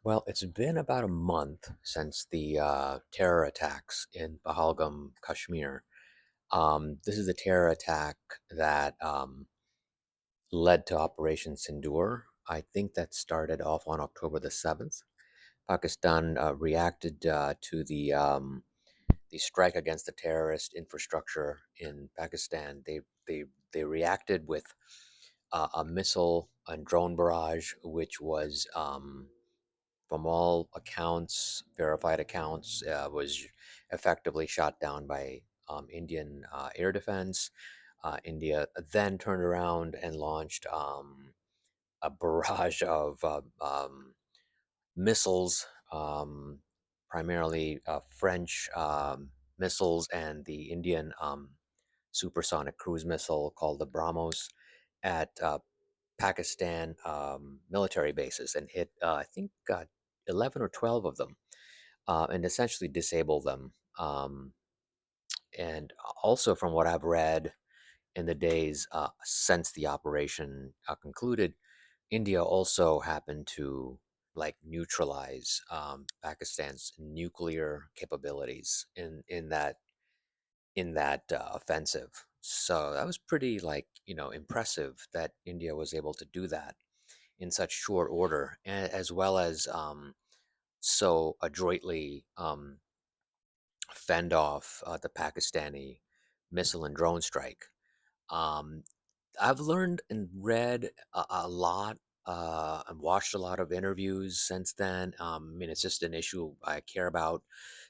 Well, it's been about a month since the terror attacks in Pahalgam, Kashmir. This is a terror attack that led to Operation Sindoor. I think that started off on October the 7th. Pakistan reacted to the strike against the terrorist infrastructure in Pakistan. They reacted with a missile and drone barrage, which was from all accounts, verified accounts, was effectively shot down by Indian air defense. India then turned around and launched a barrage of missiles, primarily French missiles and the Indian supersonic cruise missile called the BrahMos at Pakistan military bases and hit, I think, 11 or 12 of them and essentially disable them. And also, from what I've read in the days since the operation concluded, India also happened to like neutralize Pakistan's nuclear capabilities in that offensive. So that was pretty impressive that India was able to do that in such short order, as well as so adroitly fend off the Pakistani missile and drone strike. Um, I've learned and read a lot and watched a lot of interviews since then. I mean, it's just an issue I care about,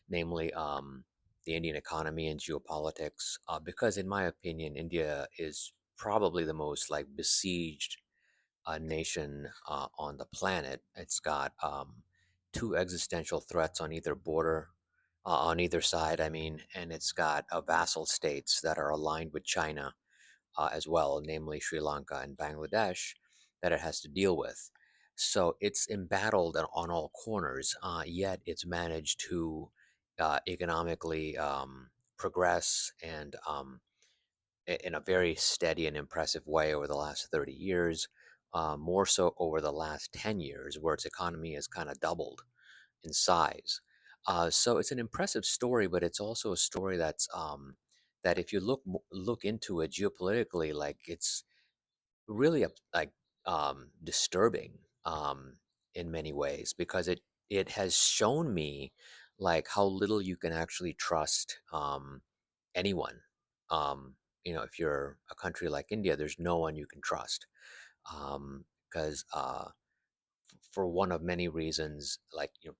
namely the Indian economy and geopolitics, because in my opinion, India is probably the most like besieged nation on the planet. It's got two existential threats on either border, on either side, I mean, and it's got vassal states that are aligned with China as well, namely Sri Lanka and Bangladesh, that it has to deal with. So it's embattled on all corners, yet it's managed to economically progress and in a very steady and impressive way over the last 30 years, more so over the last 10 years, where its economy has kind of doubled in size. So it's an impressive story, but it's also a story that if you look into it geopolitically, like it's really disturbing in many ways because it has shown me like how little you can actually trust anyone. Um, if you're a country like India, there's no one you can trust because for one of many reasons, like you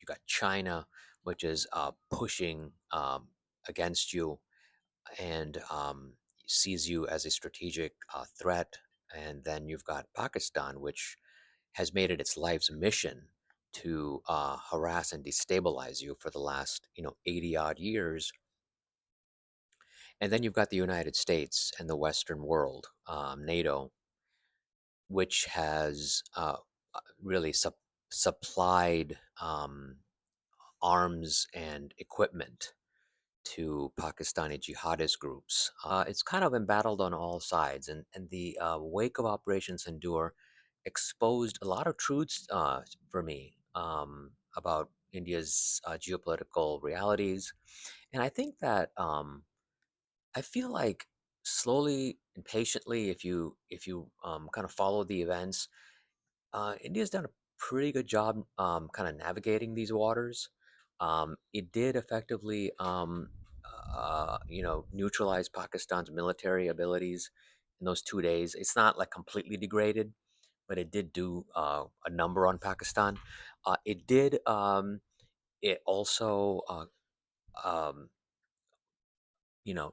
got China, which is pushing against you and sees you as a strategic threat. And then you've got Pakistan, which has made it its life's mission to harass and destabilize you for the last 80 odd years. And then you've got the United States and the Western world, NATO, which has really supplied arms and equipment to Pakistani jihadist groups. It's kind of embattled on all sides, and the wake of Operation Sindoor exposed a lot of truths for me about India's geopolitical realities, and I think that I feel like slowly and patiently, if you kind of follow the events, India's done a pretty good job kind of navigating these waters. It did effectively, neutralize Pakistan's military abilities in those 2 days. It's not like completely degraded, but it did do a number on Pakistan. It did. It also, um,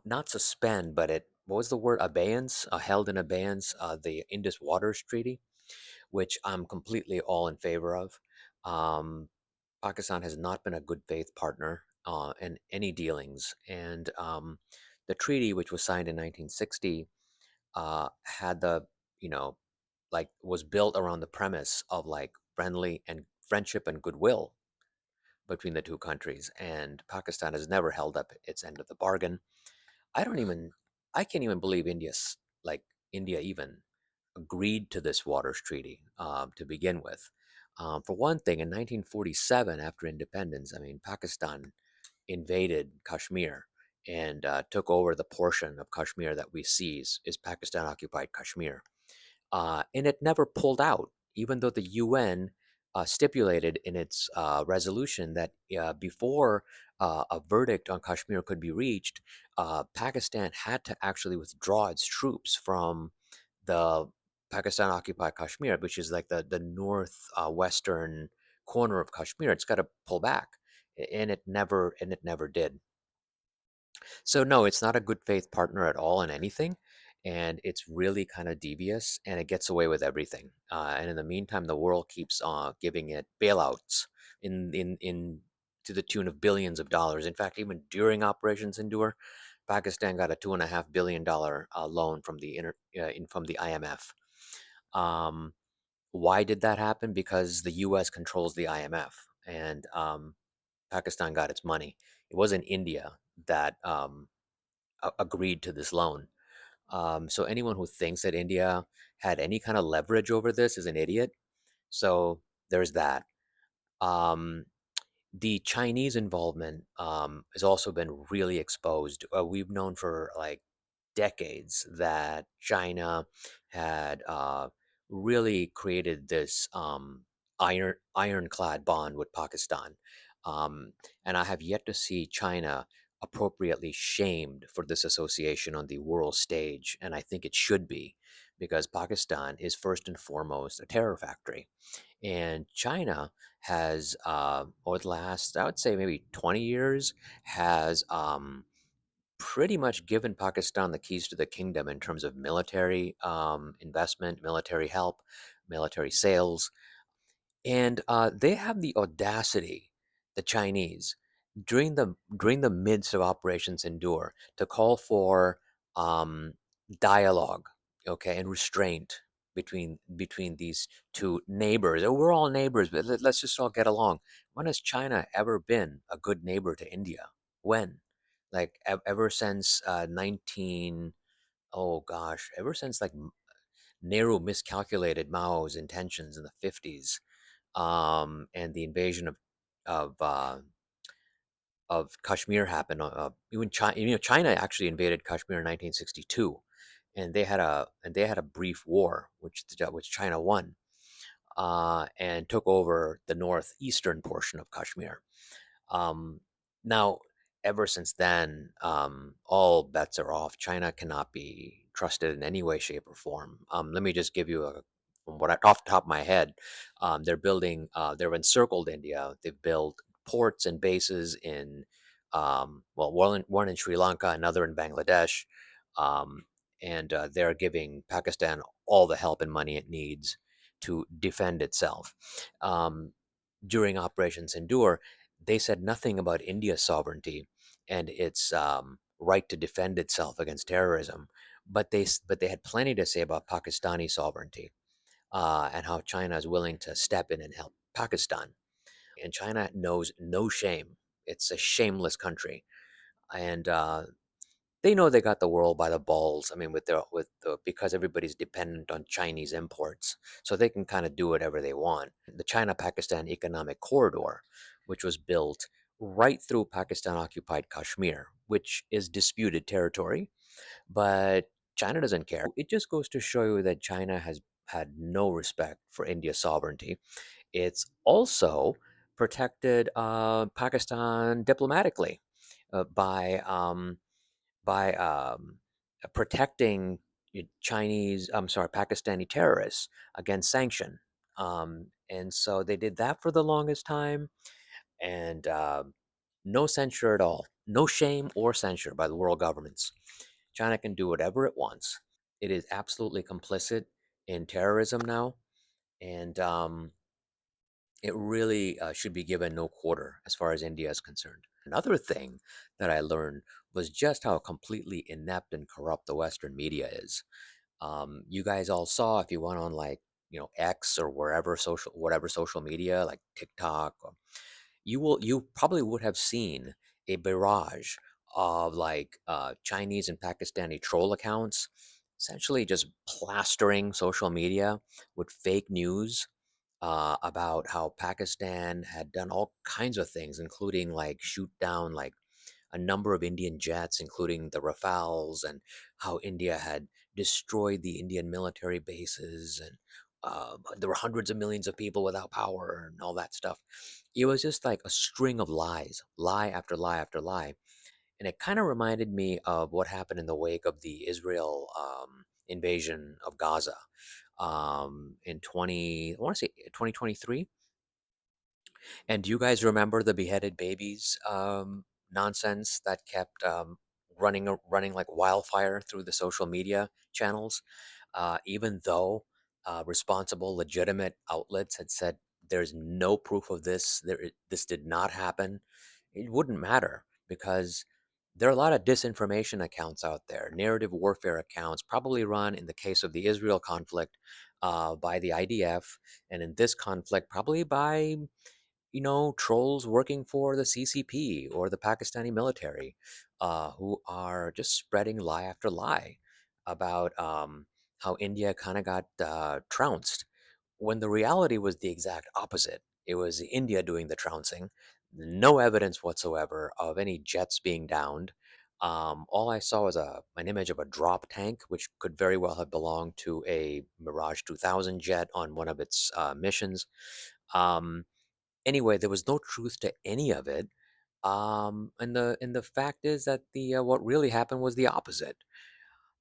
not suspend, but it. What was the word? Abeyance. Held in abeyance. The Indus Waters Treaty, which I'm completely all in favor of. Um, Pakistan has not been a good faith partner in any dealings, and the treaty, which was signed in 1960, had the you know was built around the premise of like friendly and friendship and goodwill between the two countries, and Pakistan has never held up its end of the bargain. I don't even I can't even believe India even agreed to this waters treaty to begin with. For one thing, in 1947, after independence, I mean, Pakistan invaded Kashmir and took over the portion of Kashmir that we see is Pakistan occupied Kashmir. And it never pulled out, even though the UN stipulated in its resolution that before a verdict on Kashmir could be reached, Pakistan had to actually withdraw its troops from the Pakistan occupied Kashmir, which is like the north western corner of Kashmir. It's got to pull back, and it never did. So no, it's not a good faith partner at all in anything, and it's really kind of devious, and it gets away with everything. And in the meantime, the world keeps giving it bailouts in to the tune of billions of dollars. In fact, even during Operation Sindoor, Pakistan got a $2.5 billion loan from from the IMF. Um, why did that happen? Because the U.S. controls the IMF, and Pakistan got its money. It wasn't India that agreed to this loan. So anyone who thinks that India had any kind of leverage over this is an idiot. So there's that. Um, the Chinese involvement has also been really exposed. We've known for like decades that China had really created this ironclad bond with Pakistan, um, and I have yet to see China appropriately shamed for this association on the world stage, and I think it should be because Pakistan is first and foremost a terror factory. And China has, over the last, I would say maybe 20 years, has pretty much given Pakistan the keys to the kingdom in terms of military investment, military help, military sales. And they have the audacity, the Chinese, during the midst of Operation Sindoor, to call for um, dialogue, okay, and restraint between these two neighbors. We're all neighbors, but let's just all get along. When has China ever been a good neighbor to India? When? Like ever since 19, oh gosh, ever since like Nehru miscalculated Mao's intentions in the 50s, and the invasion of uh, of Kashmir happened. Even China, China actually invaded Kashmir in 1962, and they had a brief war, which China won, and took over the northeastern portion of Kashmir. Um, Now, ever since then, all bets are off. China cannot be trusted in any way, shape, or form. Let me just give you from off the top of my head. They've encircled India. They've built ports and bases in, well, one in Sri Lanka, another in Bangladesh, um, and they're giving Pakistan all the help and money it needs to defend itself. Um, During Operation Sindoor, they said nothing about India's sovereignty and its right to defend itself against terrorism, but but they had plenty to say about Pakistani sovereignty and how China is willing to step in and help Pakistan. And China knows no shame. It's a shameless country, and they know they got the world by the balls. I mean, because everybody's dependent on Chinese imports, so they can kind of do whatever they want. The China-Pakistan Economic Corridor, which was built right through Pakistan-occupied Kashmir, which is disputed territory, but China doesn't care. It just goes to show you that China has had no respect for India's sovereignty. It's also protected Pakistan diplomatically by protecting Pakistani terrorists against sanction. And so they did that for the longest time, and no censure at all, no shame or censure by the world governments. China can do whatever it wants. It is absolutely complicit in terrorism now, and it really should be given no quarter as far as India is concerned. Another thing that I learned was just how completely inept and corrupt the Western media is. You guys all saw if you went on like X or whatever social media like TikTok, you probably would have seen a barrage of like Chinese and Pakistani troll accounts, essentially just plastering social media with fake news about how Pakistan had done all kinds of things, including like shoot down like a number of Indian jets, including the Rafales, and how India had destroyed the Indian military bases, and there were hundreds of millions of people without power and all that stuff. It was just like a string of lies, lie after lie after lie. And it kind of reminded me of what happened in the wake of the Israel invasion of Gaza in 20, I want to say 2023. And do you guys remember the beheaded babies nonsense that kept running like wildfire through the social media channels? Even though responsible, legitimate outlets had said there's no proof of this, this did not happen, it wouldn't matter because there are a lot of disinformation accounts out there, narrative warfare accounts, probably run in the case of the Israel conflict by the IDF, and in this conflict, probably by trolls working for the CCP or the Pakistani military, who are just spreading lie after lie about how India kind of got trounced, when the reality was the exact opposite. It was India doing the trouncing, no evidence whatsoever of any jets being downed. All I saw was an image of a drop tank, which could very well have belonged to a Mirage 2000 jet on one of its missions. Um, Anyway, there was no truth to any of it. And the fact is that the what really happened was the opposite.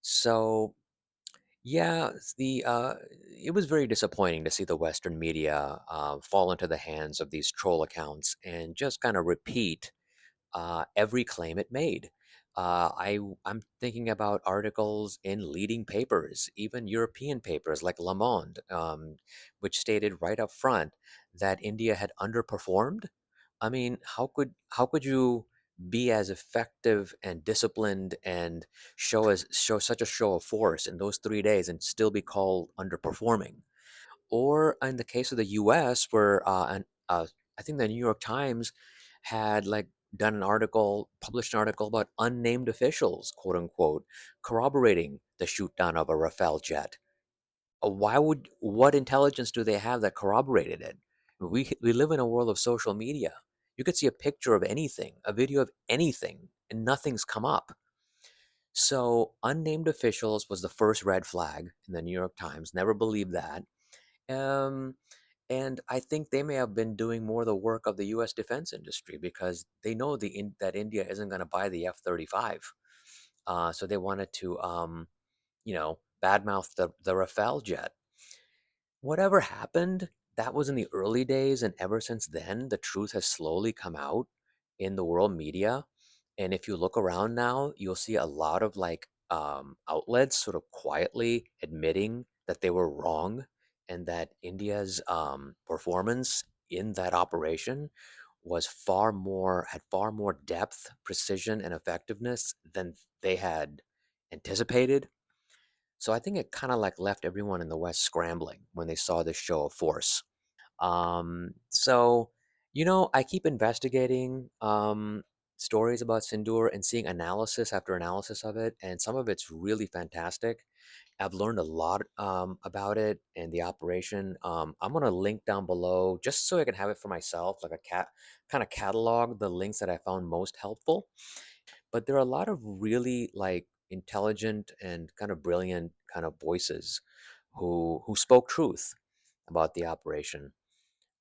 So yeah, it was very disappointing to see the Western media fall into the hands of these troll accounts and just kind of repeat every claim it made. I'm thinking about articles in leading papers, even European papers like Le Monde, which stated right up front that India had underperformed. I mean, how could you be as effective and disciplined and show such a show of force in those 3 days and still be called underperforming? Or in the case of the U.S., where I think the New York Times had like done published an article about unnamed officials, quote unquote, corroborating the shoot down of a Rafale jet. What intelligence do they have that corroborated it? We live in a world of social media. You could see a picture of anything, a video of anything, and nothing's come up. So unnamed officials was the first red flag in the New York Times. Never believed that. Um, and I think they may have been doing more of the work of the U.S. defense industry because they know that India isn't going to buy the F-35. So they wanted to, badmouth the Rafale jet. Whatever happened, that was in the early days, and ever since then, the truth has slowly come out in the world media. And if you look around now, you'll see a lot of like outlets sort of quietly admitting that they were wrong and that India's performance in that operation had far more depth, precision, and effectiveness than they had anticipated. So I think it kind of like left everyone in the West scrambling when they saw this show of force. So, I keep investigating stories about Sindoor and seeing analysis after analysis of it, and some of it's really fantastic. I've learned a lot about it and the operation. I'm gonna link down below just so I can have it for myself, like a kind of catalog the links that I found most helpful. But there are a lot of really like intelligent and kind of brilliant kind of voices who spoke truth about the operation.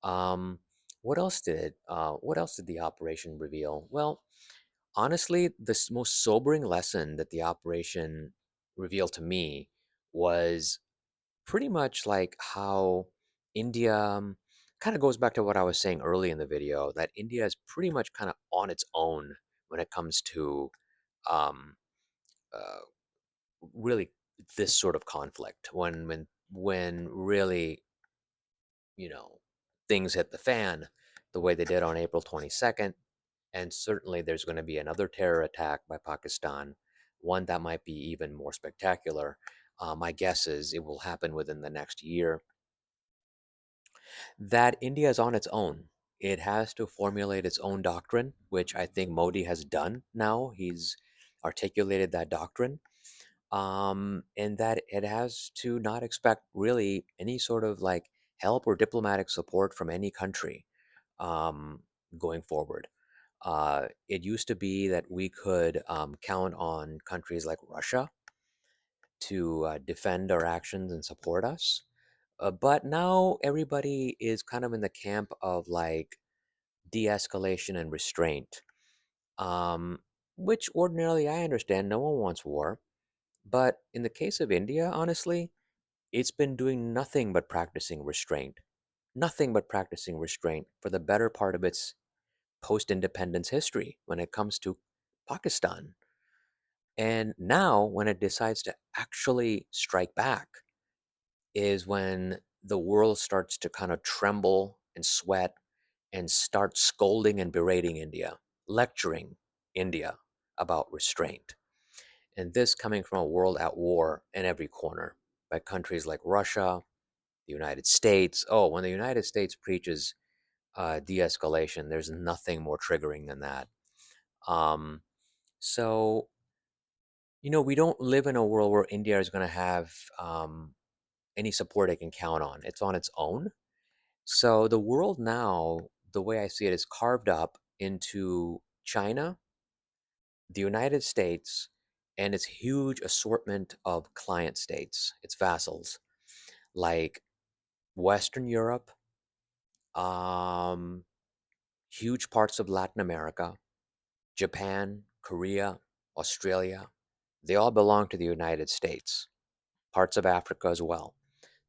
Um, what else did the operation reveal? Well, honestly, the most sobering lesson that the operation revealed to me was pretty much like how India kind of goes back to what I was saying early in the video, that India is pretty much kind of on its own when it comes to um, uh, really this sort of conflict. When really, you know, things hit the fan the way they did on April 22nd. And certainly there's going to be another terror attack by Pakistan, one that might be even more spectacular. My guess is it will happen within the next year. That India is on its own. It has to formulate its own doctrine, which I think Modi has done now. He's articulated that doctrine. And that it has to not expect really any sort of like help or diplomatic support from any country um, going forward. It used to be that we could count on countries like Russia to defend our actions and support us. But now everybody is kind of in the camp of like de escalation and restraint, um, which ordinarily I understand. No one wants war. But in the case of India, honestly, it's been doing nothing but practicing restraint, nothing but practicing restraint for the better part of its post independence history when it comes to Pakistan. And now, when it decides to actually strike back, is when the world starts to kind of tremble and sweat and start scolding and berating India, lecturing India about restraint. And this coming from a world at war in every corner by countries like Russia, the United States. Oh, when the United States preaches de escalation, there's nothing more triggering than that. Um, so, we don't live in a world where India is going to have any support it can count on. It's on its own. So the world now, the way I see it, is carved up into China, the United States, and its huge assortment of client states, its vassals, like Western Europe, um, huge parts of Latin America, Japan, Korea, Australia. They all belong to the United States, parts of Africa as well.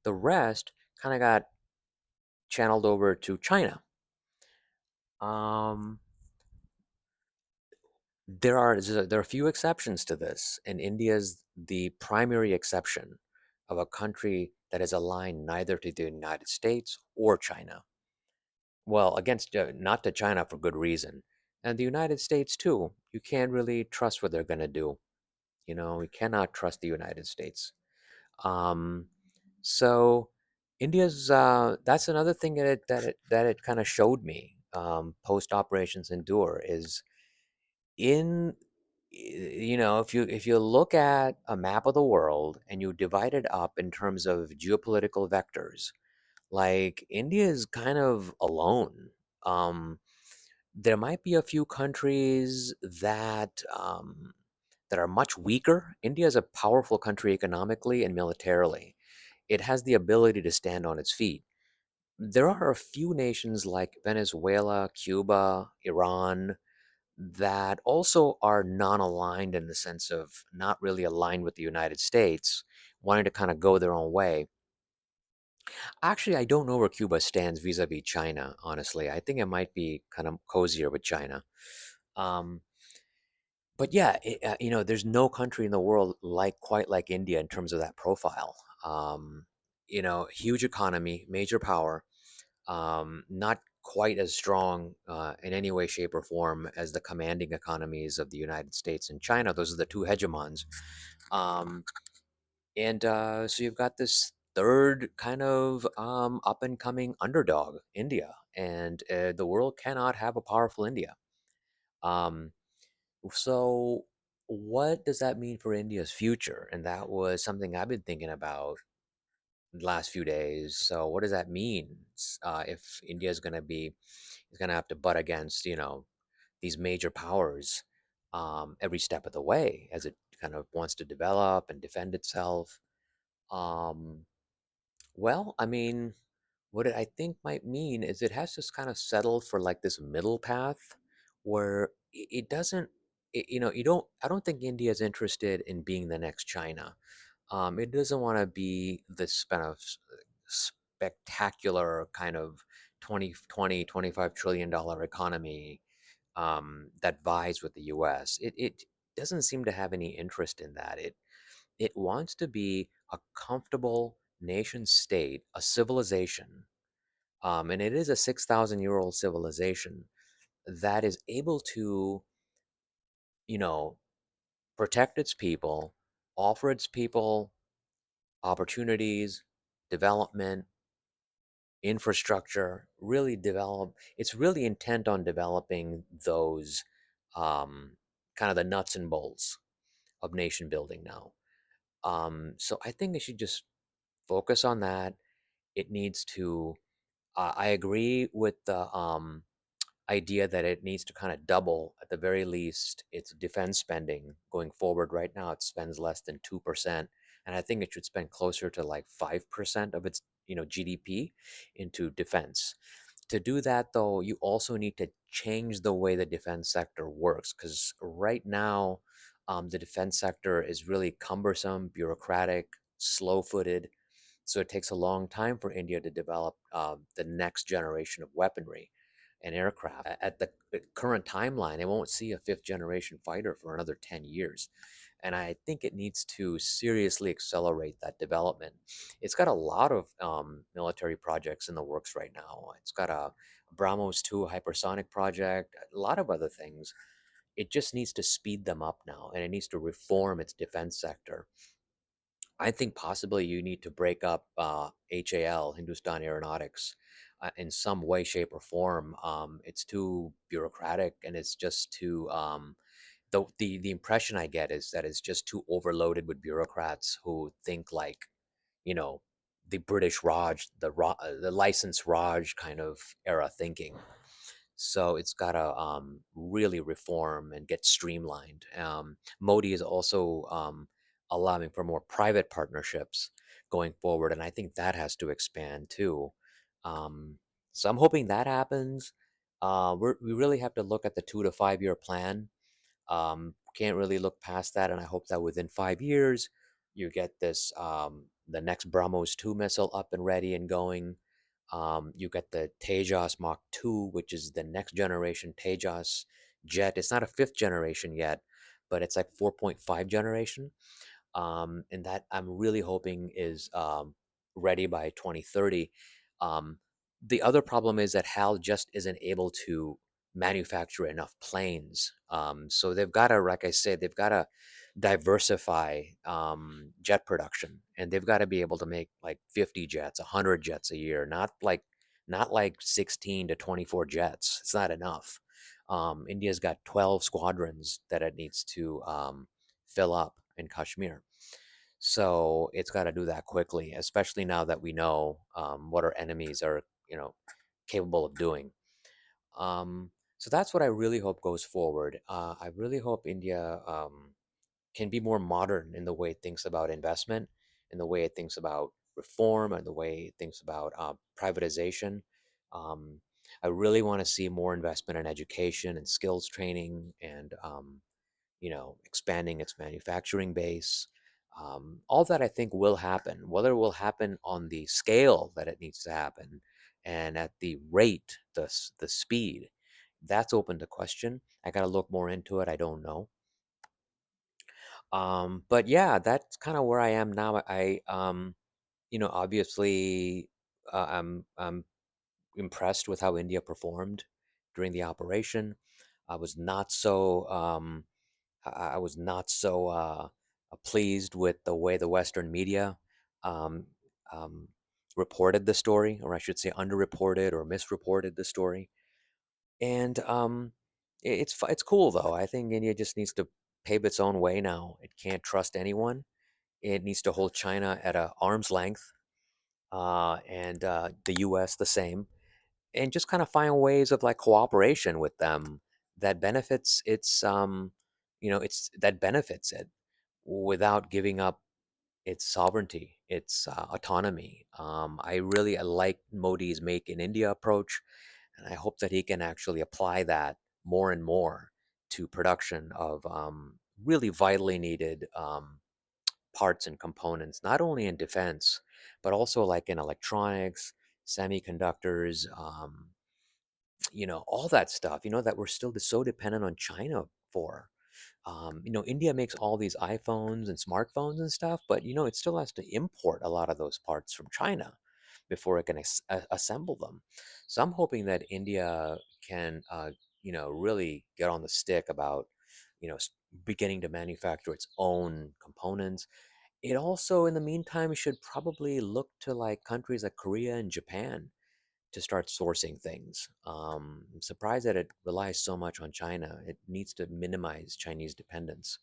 The rest kind of got channeled over to China. Um, there are a few exceptions to this, and India's the primary exception of a country that is aligned neither to the United States or China. Well, against not to China for good reason, and the United States too. You can't really trust what they're going to do. We cannot trust the United States. Um, so India's that's another thing that it kind of showed me post Operation Sindoor is in if you look at a map of the world and you divide it up in terms of geopolitical vectors, like India is kind of alone. Um, there might be a few countries that are much weaker. India is a powerful country economically and militarily. It has the ability to stand on its feet. There are a few nations like Venezuela, Cuba, Iran that also are non-aligned in the sense of not really aligned with the United States, wanting to kind of go their own way. Actually, I don't know where Cuba stands vis-a-vis China, honestly. I think it might be kind of cozier with China. Um, but yeah, there's no country in the world quite like India in terms of that profile. Um, huge economy, major power, not quite as strong in any way, shape, or form as the commanding economies of the United States and China. Those are the two hegemons. Um, and so you've got this third kind of up and coming underdog, India. And the world cannot have a powerful India. Um, so, what does that mean for India's future? And that was something I've been thinking about the last few days. So, what does that mean if India is going to have to butt against, these major powers every step of the way as it kind of wants to develop and defend itself? Um, well, I mean, what I think might mean is it has to kind of settle for like this middle path where it doesn't, I don't think India is interested in being the next China. It doesn't want to be this kind of spectacular kind of 25 trillion dollar economy that vies with the US. It doesn't seem to have any interest in that. It wants to be a comfortable nation state, a civilization, and it is a 6,000-year-old civilization that is able to, you know, protect its people, offer its people opportunities, development, infrastructure, really develop. It's really intent on developing those um, kind of the nuts and bolts of nation building now. So I think it should just focus on that. it needs to. I agree with the idea that it needs to kind of double at the very least its defense spending going forward. Right now, it spends less than 2%, and I think it should spend closer to like 5% of its GDP into defense. To do that, though, you also need to change the way the defense sector works because right now, the defense sector is really cumbersome, bureaucratic, slow-footed. So it takes a long time for India to develop the next generation of weaponry and aircraft. At the current timeline, it won't see a fifth generation fighter for another 10 years. And I think it needs to seriously accelerate that development. It's got a lot of military projects in the works right now. It's got a BrahMos 2 hypersonic project, a lot of other things. It just needs to speed them up now, and it needs to reform its defense sector. I think possibly you need to break up HAL, Hindustan Aeronautics, in some way, shape, or form. It's too bureaucratic, and it's just too. The impression I get is that it's just too overloaded with bureaucrats who think like, you know, the British Raj, the licensed Raj kind of era thinking. So it's got to really reform and get streamlined. Modi is also allowing for more private partnerships going forward, and I think that has to expand too. Um, so I'm hoping that happens. We really have to look at the 2 to 5 year plan. Can't really look past that, and I hope that within 5 years you get this the next BrahMos 2 missile up and ready and going. You get the Tejas Mach 2, which is the next generation Tejas jet. It's not a fifth generation yet, but it's like 4.5 generation, and that I'm really hoping is ready by 2030. Um, the other problem is that HAL just isn't able to manufacture enough planes. So they've got to, like I said, they've got to diversify jet production, and they've got to be able to make like 50 jets, 100 jets a year, not like 16 to 24 jets. It's not enough. India's got 12 squadrons that it needs to fill up in Kashmir. So it's got to do that quickly, especially now that we know what our enemies are, capable of doing. So that's what I really hope goes forward. I really hope India can be more modern in the way it thinks about investment, in the way it thinks about reform, and the way it thinks about privatization. Um, I really want to see more investment in education and skills training and expanding its manufacturing base. All that I think will happen. Whether it will happen on the scale that it needs to happen and at the rate, the speed, that's open to question. I got to look more into it. I don't know. But yeah, that's kind of where I am now. Obviously, I'm impressed with how India performed during the operation. I was not so I was not so pleased with the way the Western media um, um, reported the story, or I should say, underreported or misreported the story. And it's cool though. I think India just needs to pave its own way now. It can't trust anyone. It needs to hold China at a arm's length, and the U.S. the same, and just kind of find ways of like cooperation with them that benefits its that benefits it without giving up its sovereignty, its autonomy. I like Modi's Make in India approach, and I hope that he can actually apply that more and more to production of really vitally needed parts and components, not only in defense, but also like in electronics, semiconductors, all that stuff, that we're still so dependent on China for. India makes all these iPhones and smartphones and stuff, but it still has to import a lot of those parts from China before it can assemble them. So I'm hoping that India can, really get on the stick about, you know, s- beginning to manufacture its own components. It also, in the meantime, should probably look to like countries like Korea and Japan to start sourcing things. I'm surprised that it relies so much on China. It needs to minimize Chinese dependence.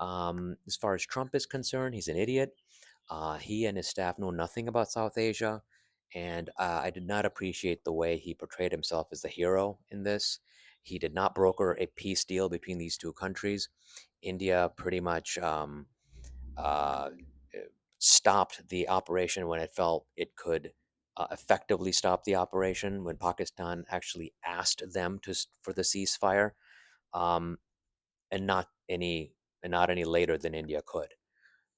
As far as Trump is concerned, he's an idiot. He and his staff know nothing about South Asia, And I did not appreciate the way he portrayed himself as the hero in this. He did not broker a peace deal between these two countries. India pretty much uh, uh, stopped the operation when it felt it could effectively stop the operation, when Pakistan actually asked them for the ceasefire, um, and not any later than India could.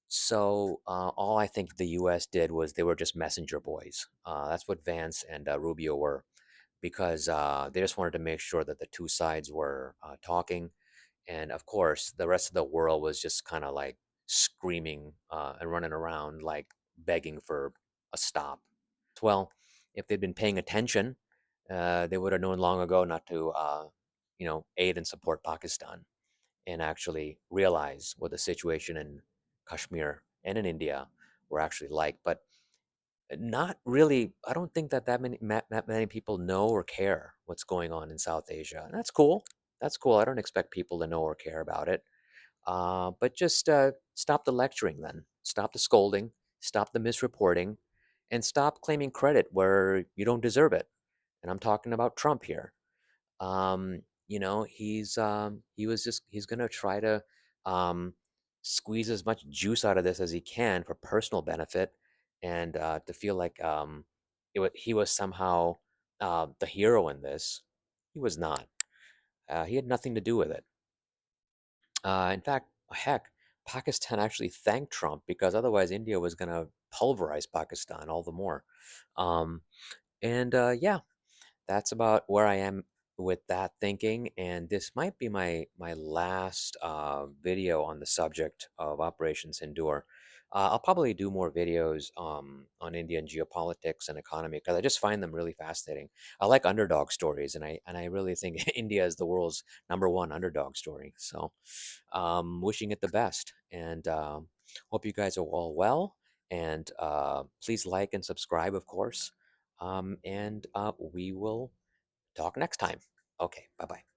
So all I think the U.S. did was they were just messenger boys. That's what Vance and Rubio were, because they just wanted to make sure that the two sides were talking, and of course, the rest of the world was just kind of like screaming and running around, like begging for a stop. Well, if they'd been paying attention, they would have known long ago not to, aid and support Pakistan, and actually realize what the situation in Kashmir and in India were actually like. But not really. I don't think that many people know or care what's going on in South Asia. And that's cool. That's cool. I don't expect people to know or care about it. But just stop the lecturing then. Stop the scolding. Stop the misreporting, and stop claiming credit where you don't deserve it. And I'm talking about Trump here. He's gonna try to um, squeeze as much juice out of this as he can for personal benefit, and to feel like he was somehow the hero in this. He was not. He had nothing to do with it. In fact, heck, Pakistan actually thanked Trump, because otherwise India was gonna pulverize Pakistan all the more. Um, and Yeah, that's about where I am with that thinking. And this might be my last video on the subject of Operation Sindoor. I'll probably do more videos on Indian geopolitics and economy, because I just find them really fascinating. I like underdog stories, and I really think India is the world's #1 underdog story. So, wishing it the best, and hope you guys are all well. And please like and subscribe, of course. And we will talk next time. Okay, bye bye.